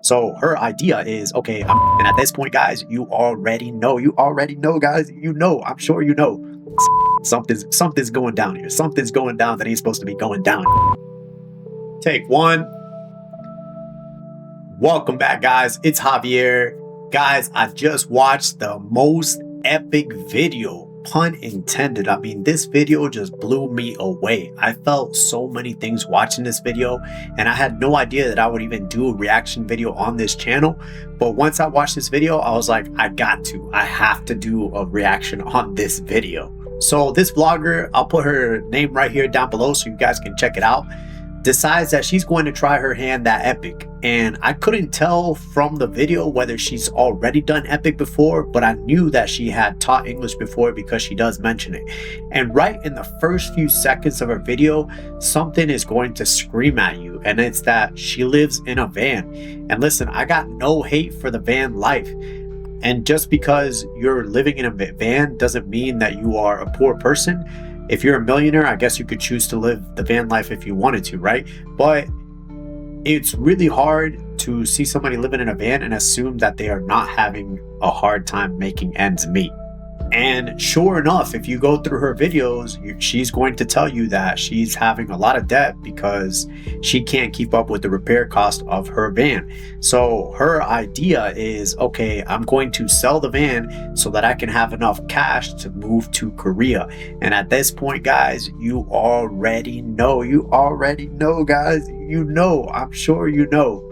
So her idea is, okay, and at this point, guys, you already know, guys, I'm sure you know, something's going down here. Something's going down that ain't supposed to be going down. Take one. Welcome back, guys. It's Javier. Guys, I just watched the most epic video, pun intended. I mean, this video just blew me away. I felt so many things watching this video, and I had no idea that I would even do a reaction video on this channel. But once I watched this video, I was like, I have to do a reaction on this video. So this vlogger, I'll put her name right here down below so you guys can check it out, decides that she's going to try her hand at EPIK. And I couldn't tell from the video whether she's already done EPIK before, but I knew that she had taught English before because she does mention it. And right in the first few seconds of her video, something is going to scream at you, and it's that she lives in a van. And listen, I got no hate for the van life. And just because you're living in a van doesn't mean that you are a poor person. If you're a millionaire, I guess you could choose to live the van life if you wanted to, right? But it's really hard to see somebody living in a van and assume that they are not having a hard time making ends meet. And sure enough, if you go through her videos, she's going to tell you that she's having a lot of debt because she can't keep up with the repair cost of her van. So her idea is, okay, I'm going to sell the van so that I can have enough cash to move to Korea. And at this point, guys, you already know, guys, I'm sure you know.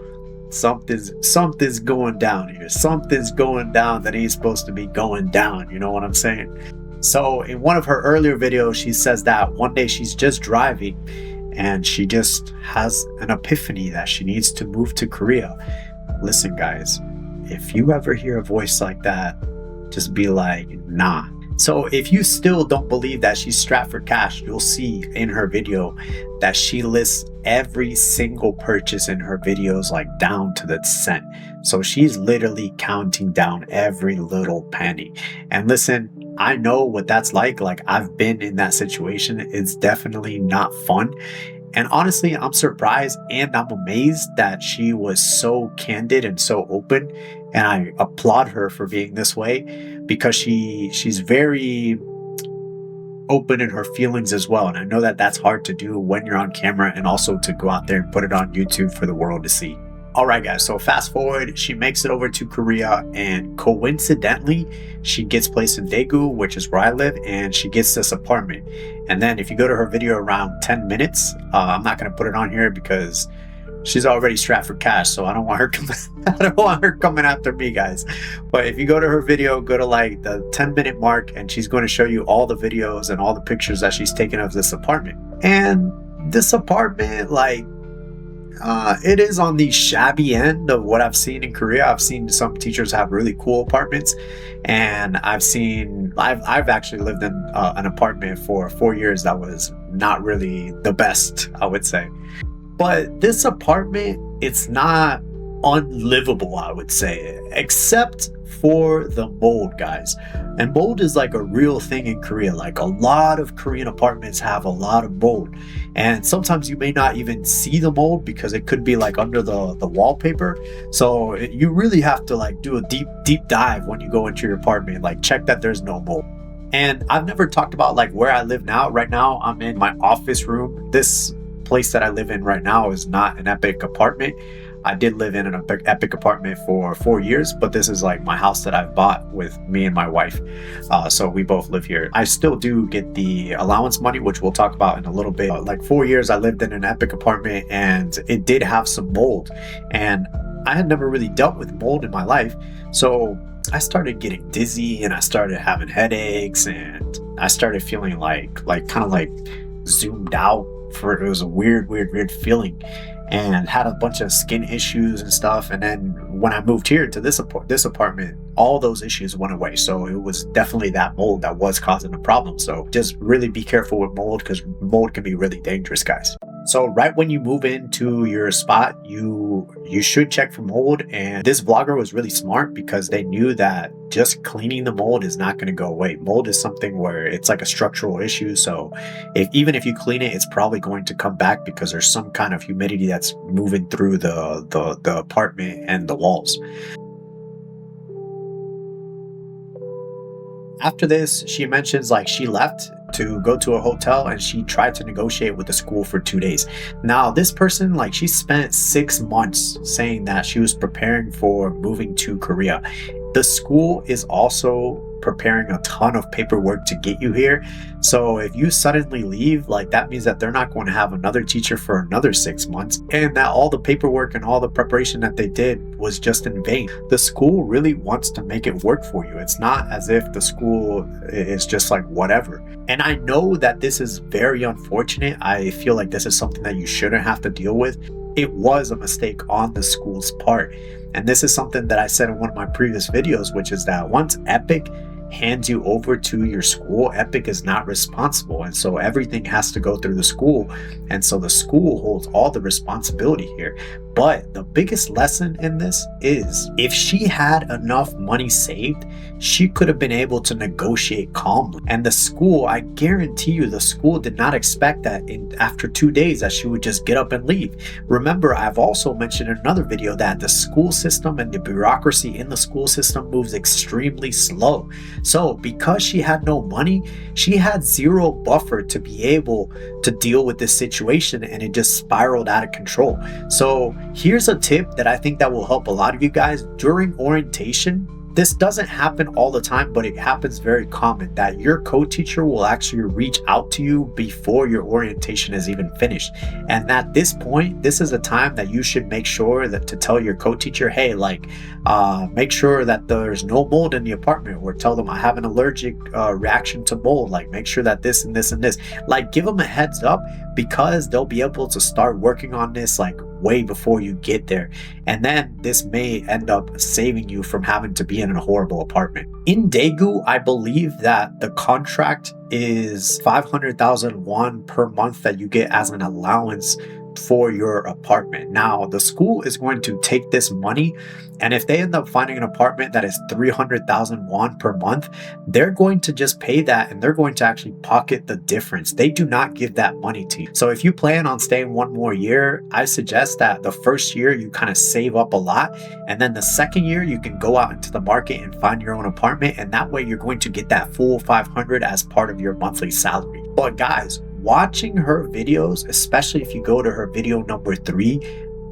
Something's going down here. Something's going down that ain't supposed to be going down. You know what I'm saying? So in one of her earlier videos, she says that one day she's just driving and she just has an epiphany that she needs to move to Korea. Listen, guys, if you ever hear a voice like that, just be like, nah. So if you still don't believe that she's strapped for cash, you'll see in her video that she lists every single purchase in her videos like down to the cent. So she's literally counting down every little penny. And listen, I know what that's like. Like, I've been in that situation. It's definitely not fun. And honestly, I'm surprised and I'm amazed that she was so candid and so open. And I applaud her for being this way because she's very open in her feelings as well. And I know that that's hard to do when you're on camera and also to go out there and put it on YouTube for the world to see. All right, guys, so fast forward, she makes it over to Korea, and coincidentally, she gets placed in Daegu, which is where I live, and she gets this apartment. And then if you go to her video around 10 minutes, I'm not going to put it on here because she's already strapped for cash, so I don't want her coming after me, guys. But if you go to her video, go to like the 10-minute mark, and she's going to show you all the videos and all the pictures that she's taken of this apartment. And this apartment, like, it is on the shabby end of what I've seen in Korea. I've seen some teachers have really cool apartments, and I've actually lived in an apartment for 4 years that was not really the best, I would say. But this apartment, it's not unlivable, I would say, except for the mold, guys. And mold is like a real thing in Korea. Like, a lot of Korean apartments have a lot of mold, and sometimes you may not even see the mold because it could be like under the wallpaper. So you really have to like do a deep dive when you go into your apartment, like check that there's no mold. And I've never talked about like where I live now. Right now I'm in my office room. This place that I live in right now is not an EPIK apartment. I did live in an EPIK apartment for 4 years, but this is like my house that I've bought with me and my wife. So we both live here. I still do get the allowance money, which we'll talk about in a little bit. Like 4 years I lived in an EPIK apartment, and it did have some mold, and I had never really dealt with mold in my life. So I started getting dizzy, and I started having headaches, and I started feeling like kind of like zoomed out. It was a weird feeling, and had a bunch of skin issues and stuff. And then when I moved here to this apartment, all those issues went away. So it was definitely that mold that was causing the problem. So just really be careful with mold, because mold can be really dangerous, guys. So right when you move into your spot, you should check for mold. And this vlogger was really smart because they knew that just cleaning the mold is not going to go away. Mold is something where it's like a structural issue. So if even if you clean it, it's probably going to come back because there's some kind of humidity that's moving through the apartment and the walls. After this, she mentions like she left to go to a hotel and she tried to negotiate with the school for 2 days. Now, this person, like, she spent 6 months saying that she was preparing for moving to Korea. The school is also preparing a ton of paperwork to get you here. So if you suddenly leave, like, that means that they're not going to have another teacher for another 6 months, and that all the paperwork and all the preparation that they did was just in vain. The school really wants to make it work for you. It's not as if the school is just like whatever. And I know that this is very unfortunate. I feel like this is something that you shouldn't have to deal with. It was a mistake on the school's part. And this is something that I said in one of my previous videos, which is that once EPIK hands you over to your school, EPIK is not responsible. And so everything has to go through the school. And so the school holds all the responsibility here. But the biggest lesson in this is if she had enough money saved, she could have been able to negotiate calmly. And the school, I guarantee you, the school did not expect that after 2 days that she would just get up and leave. Remember, I've also mentioned in another video that the school system and the bureaucracy in the school system moves extremely slow. So because she had no money, she had zero buffer to be able to deal with this situation, and it just spiraled out of control. So here's a tip that I think that will help a lot of you guys during orientation. This doesn't happen all the time, but it happens very common that your co-teacher will actually reach out to you before your orientation is even finished. And at this point, this is a time that you should make sure that to tell your co-teacher, hey, like, make sure that there's no mold in the apartment, or tell them I have an allergic reaction to mold. Like, make sure that this and this and this, like, give them a heads up, because they'll be able to start working on this like way before you get there. And then this may end up saving you from having to be in a horrible apartment. In Daegu, I believe that the contract is 500,000 won per month that you get as an allowance for your apartment. Now, the school is going to take this money, and if they end up finding an apartment that is 300,000 won per month, they're going to just pay that, and they're going to actually pocket the difference. They do not give that money to you. So if you plan on staying one more year, I suggest that the first year you kind of save up a lot, and then the second year you can go out into the market and find your own apartment, and that way you're going to get that full 500 as part of your monthly salary. But guys, watching her videos, especially if you go to her video number 3,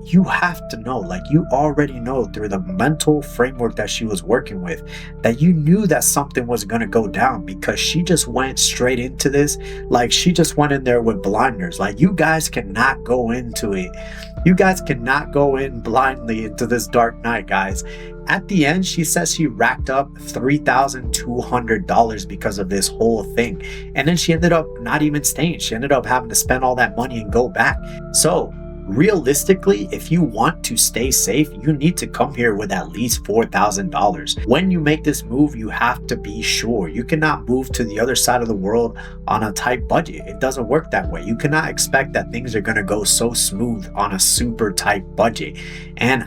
you have to know, like, you already know through the mental framework that she was working with, that you knew that something was going to go down, because she just went straight into this. Like, she just went in there with blinders. Like, you guys cannot go into it. You guys cannot go in blindly into this dark night, guys. At the end, she says she racked up $3,200 because of this whole thing. And then she ended up not even staying. She ended up having to spend all that money and go back. So realistically, if you want to stay safe, you need to come here with at least $4,000. When you make this move, you have to be sure. You cannot move to the other side of the world on a tight budget. It doesn't work that way. You cannot expect that things are going to go so smooth on a super tight budget. And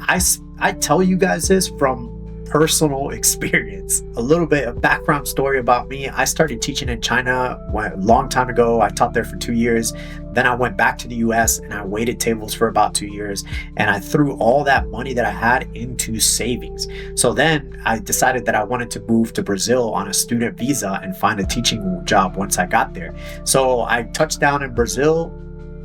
I tell you guys this from personal experience. A little bit of background story about me. I started teaching in China a long time ago. I taught there for 2 years. Then I went back to the US and I waited tables for about 2 years, and I threw all that money that I had into savings. So then I decided that I wanted to move to Brazil on a student visa and find a teaching job once I got there. So I touched down in Brazil.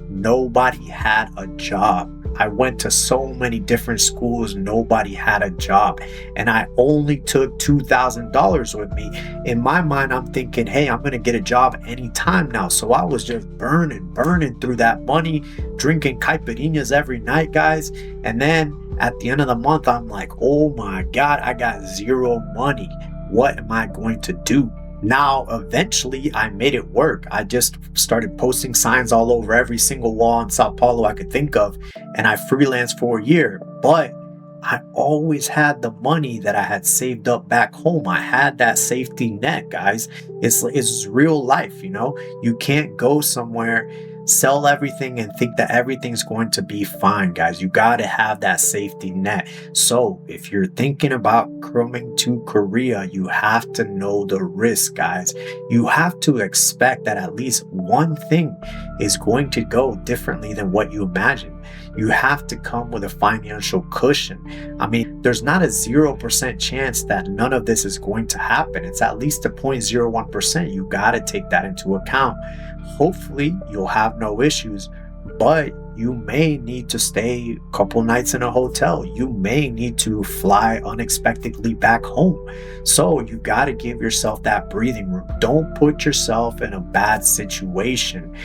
Nobody had a job. I went to so many different schools, nobody had a job, and I only took $2,000 with me. In my mind, I'm thinking, hey, I'm gonna get a job anytime now. So I was just burning through that money, drinking caipirinhas every night, guys. And then at the end of the month, I'm like, oh my God, I got zero money. What am I going to do? Now, eventually, I made it work. I just started posting signs all over every single wall in Sao Paulo I could think of, and I freelanced for a year. But I always had the money that I had saved up back home. I had that safety net, guys. It's real life, you know? You can't go somewhere sell everything and think that everything's going to be fine, guys. You got to have that safety net. So if you're thinking about coming to Korea, you have to know the risk, guys. You have to expect that at least one thing is going to go differently than what you imagine. You have to come with a financial cushion. I mean, there's not a 0% chance that none of this is going to happen. It's at least a 0.01%. You got to take that into account. Hopefully, you'll have no issues, but you may need to stay a couple nights in a hotel. You may need to fly unexpectedly back home. So you got to give yourself that breathing room. Don't put yourself in a bad situation.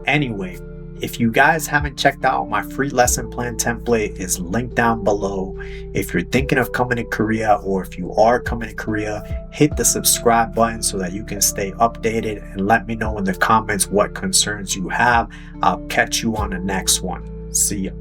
Anyway, if you guys haven't checked out my free lesson plan template, it's linked down below. If you're thinking of coming to Korea, or if you are coming to Korea, hit the subscribe button so that you can stay updated, and let me know in the comments what concerns you have. I'll catch you on the next one. See ya.